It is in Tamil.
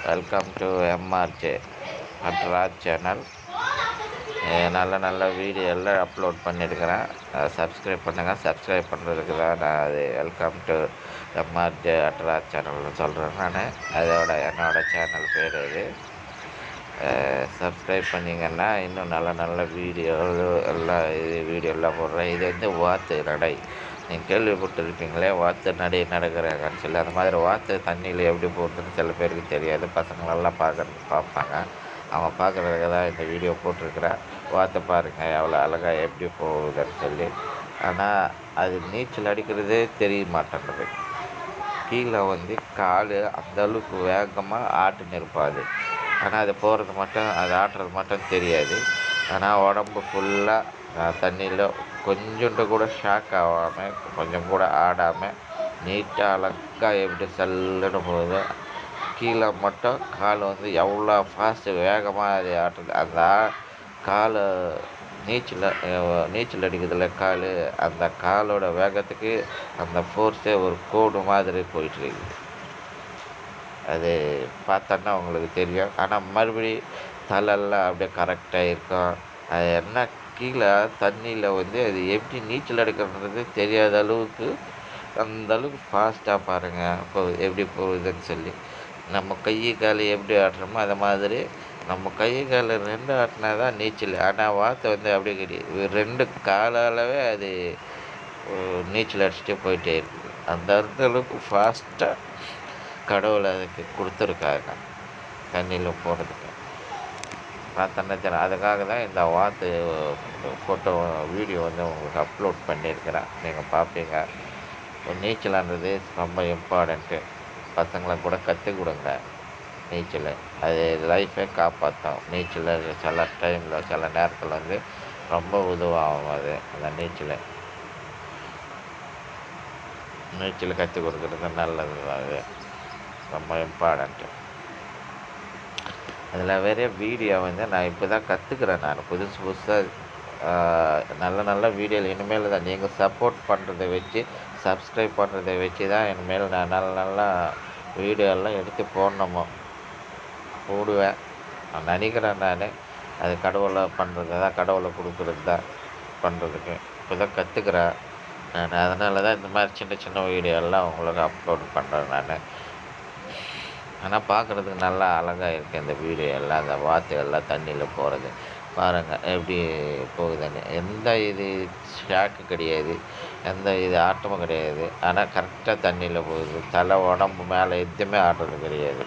Welcome to MRJ Natraj channel. நல்ல நல்ல வீடியோ எல்லாம் அப்லோட் பண்ணியிருக்கிறேன். சப்ஸ்கிரைப் பண்ணுங்கள். சப்ஸ்கிரைப் பண்ணுறதுக்கு தான் நான் அது வெல்கம் டு எம்ஆர்ஜே நட்ராஜ் சேனல்னு சொல்கிறேன். நான் என்னோடய சேனல் பேர் இது. சப்ஸ்கிரைப் பண்ணிங்கன்னா இன்னும் நல்ல நல்ல வீடியோ வீடியோலாம் போடுறேன். இது வந்து வாத்து நடை. நீங்கள் கேள்விப்பட்டிருப்பீங்களே, வாத்து நடை நடக்கிறாங்கன்னு சொல்லி. அந்த மாதிரி வாத்து தண்ணியில் எப்படி போகுதுன்னு சில பேருக்கு தெரியாது. பசங்களெல்லாம் பார்ப்பாங்க. அவங்க பார்க்குறதுக்கு தான் இந்த வீடியோ போட்டிருக்கிறேன். வாத்தை பாருங்கள் எவ்வளோ அழகாக எப்படி போகுதுன்னு சொல்லி. ஆனால் அது நீச்சல் அடிக்கிறதே தெரிய மாட்டேன்றது. கீழே வந்து கால் அந்தளவுக்கு வேகமாக ஆட்டுன்னு இருப்பாது. ஆனால் அது போகிறது மட்டும், அது ஆட்டுறது மட்டும் தெரியாது. ஆனால் உடம்பு ஃபுல்லாக தண்ணியில் கொஞ்சோண்டு கூட ஷாக் ஆகாமல், கொஞ்சம் கூட ஆடாமல் நீட்டாக அழகாக எப்படி சல்லுன்னு போகுது. கீழே மட்டும் கால் வந்து எவ்வளோ ஃபாஸ்ட்டு வேகமாக அது ஆட்டுது. அந்த காலை நீச்சல் அடிக்கிறதுல கால், அந்த காலோட வேகத்துக்கு அந்த ஃபோர்ஸே ஒரு கோடு மாதிரி போயிட்டுருக்கு. அது பார்த்தோன்னா உங்களுக்கு தெரியும். ஆனால் மறுபடி தலையெல்லாம் அப்படியே கரெக்டாக இருக்கும். அது என்ன கீழே தண்ணியில் வந்து அது எப்படி நீச்சல் அடிக்கிறதுன்றது தெரியாத அளவுக்கு அந்த அளவுக்கு ஃபாஸ்ட்டாக பாருங்கள் எப்படி போகுதுன்னு சொல்லி. நம்ம கை கால் எப்படி ஆட்டுறோமோ அது மாதிரி நம்ம கை கால் 2 ஆட்டினா தான் நீச்சல். ஆனால் வாத்தை வந்து அப்படியே கிடையாது. 2 காலாலவே அது நீச்சல் அடிச்சுட்டே போயிட்டே இருக்குது. அந்த அளவுக்கு ஃபாஸ்ட்டாக கடவுள் அதுக்கு கொடுத்துருக்காங்க தண்ணியில் போகிறதுக்கு. பார்த்தோன்னா தெரியும். அதுக்காக தான் இந்த வாத்து ஃபோட்டோ வீடியோ வந்து உங்களுக்கு அப்லோட் பண்ணியிருக்கிறேன். நீங்கள் பார்ப்பீங்க. நீச்சலான்றது ரொம்ப இம்பார்ட்டண்ட்டு. பசங்களை கூட கற்றுக் கொடுங்க நீச்சல். அது லைஃபை காப்பாற்றும். நீச்சல் சில டைமில் சில நேரத்தில் வந்து ரொம்ப உதவாகும். அது அந்த நீச்சல் கற்றுக் கொடுக்குறது நல்லது தான். அது ரொம்ப இம்பார்ட்டண்ட்டு. அதில் வேறு வீடியோ வந்து நான் இப்போ தான் கற்றுக்கிறேன். நான் புதுசாக நல்ல நல்ல வீடியோ இனிமேல் தான் நீங்கள் சப்போர்ட் பண்ணுறதை வச்சு, சப்ஸ்கிரைப் பண்ணுறதை வச்சு தான் இனிமேல் நான் நல்ல நல்ல வீடியோலாம் எடுத்து போடுவேன் நான் நினைக்கிறேன். நான் அது கடவுளை பண்ணுறது தான், கடவுளை கொடுக்குறது தான் பண்ணுறதுக்கு இப்போ தான் கற்றுக்கிறேன் நான். அதனால தான் இந்த மாதிரி சின்ன சின்ன வீடியோலாம் உங்களுக்கு அப்லோட் பண்ணுறேன் நான். ஆனால் பார்க்குறதுக்கு நல்லா அழகாக இருக்குது இந்த வீடியோ எல்லாம். அந்த வாத்துகள்லாம் தண்ணியில் போகிறது பாருங்கள் எப்படி போகுதுன்னு. எந்த ஷாக்கு கிடையாது, எந்த ஆட்டமும் கிடையாது. ஆனால் கரெக்டாக தண்ணியில் போகுது. தலை உடம்பு மேலே எதுவுமே ஆடுறது கிடையாது.